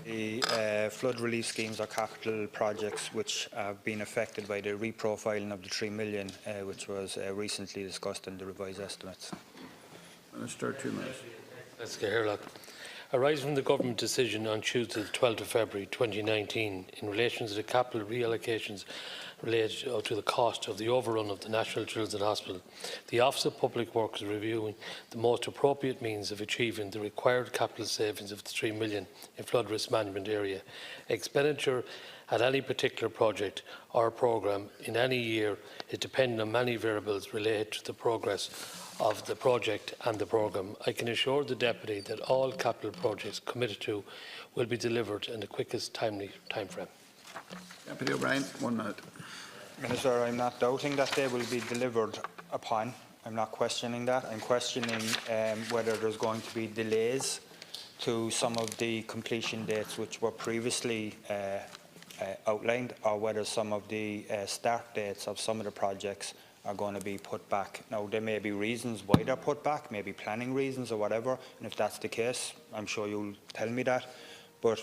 The flood relief schemes are capital projects which have been affected by the reprofiling of the 3 million, which was recently discussed in the revised estimates. Minister, 2 minutes. Let's get here, look. Arising from the Government decision on Tuesday, the 12th of February 2019, in relation to the capital reallocations related to the cost of the overrun of the National Children's Hospital, the Office of Public Works is reviewing the most appropriate means of achieving the required capital savings of the 3 million in flood risk management area. Expenditure at any particular project or programme in any year is dependent on many variables related to the progress of the project and the programme. I can assure the Deputy that all capital projects committed to will be delivered in the quickest timely timeframe. Deputy O'Brien, 1 minute. Minister, I'm not doubting that they will be delivered upon. I'm not questioning that. I'm questioning whether there's going to be delays to some of the completion dates which were previously outlined, or whether some of the start dates of some of the projects are going to be put back. Now, there may be reasons why they're put back, maybe planning reasons or whatever, and if that's the case, I'm sure you'll tell me that. But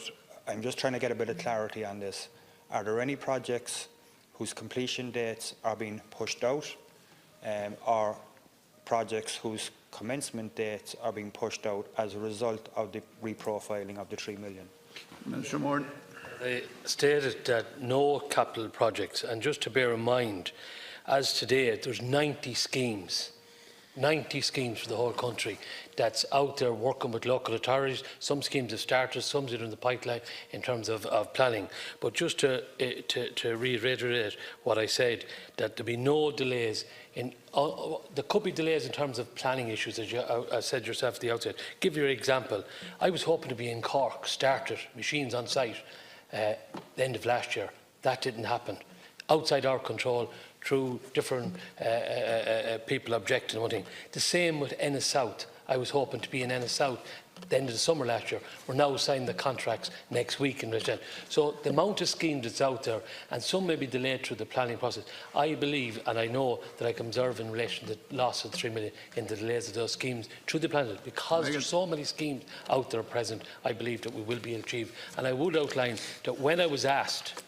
I'm just trying to get a bit of clarity on this. Are there any projects whose completion dates are being pushed out, or projects whose commencement dates are being pushed out as a result of the reprofiling of the 3 million? Minister Moran. They stated that no capital projects, and just to bear in mind, as today there's 90 schemes for the whole country that's out there working with local authorities. Some schemes have started, some are in the pipeline in terms of planning. But just to reiterate what I said, that there'll be no delays in. There could be delays in terms of planning issues, as you said yourself at the outset. Give you an example. I was hoping to be in Cork, started, machines on site, the end of last year. That didn't happen. Outside our control, through different people objecting and one thing. The same with Ennis South. I was hoping to be in Ennis South at the end of the summer last year. We're now signing the contracts next week in relation. So the amount of schemes that's out there, and some may be delayed through the planning process. I believe, and I know that I can observe in relation to the loss of 3 million in the delays of those schemes through the planning, because there's so many schemes out there present. I believe that we will be achieved. And I would outline that when I was asked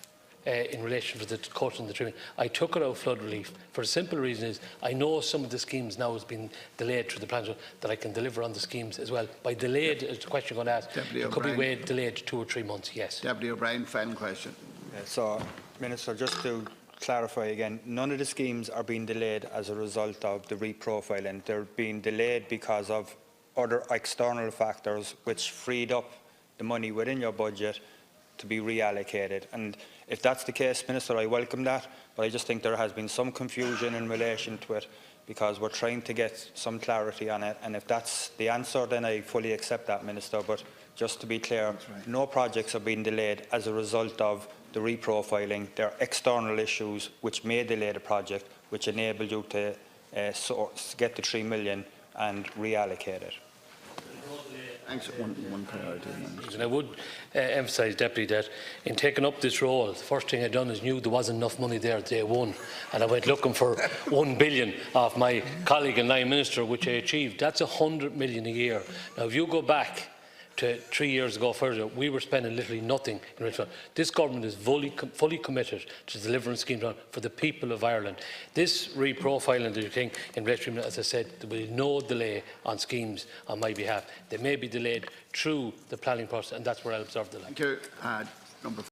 in relation to the cut in the 3 million, I took it out of flood relief for the simple reason is I know some of the schemes now has been delayed through the plan, that I can deliver on the schemes as well. By delayed, is the question you're going to ask, it could be delayed 2 or 3 months, yes. Deputy O'Brien, final question. So, Minister, just to clarify again, none of the schemes are being delayed as a result of the reprofiling. They're being delayed because of other external factors which freed up the money within your budget to be reallocated. And if that's the case, Minister, I welcome that, but I just think there has been some confusion in relation to it, because we're trying to get some clarity on it, and if that's the answer, then I fully accept that, Minister. But just to be clear, no projects are being delayed as a result of the reprofiling. There are external issues which may delay the project, which enable you to get the 3 million and reallocate it. Thanks. One priority. And I would emphasise, Deputy, that in taking up this role, the first thing I done is knew there wasn't enough money there day one, and I went looking for 1 billion off my colleague and line minister, which I achieved. That's 100 million a year. Now, if you go back to 3 years ago further, we were spending literally nothing in return. This government is fully committed to delivering schemes for the people of Ireland. This reprofiling that you think in relation, as I said, there will be no delay on schemes on my behalf. They may be delayed through the planning process, and that's where I'll observe the line. Thank you. Number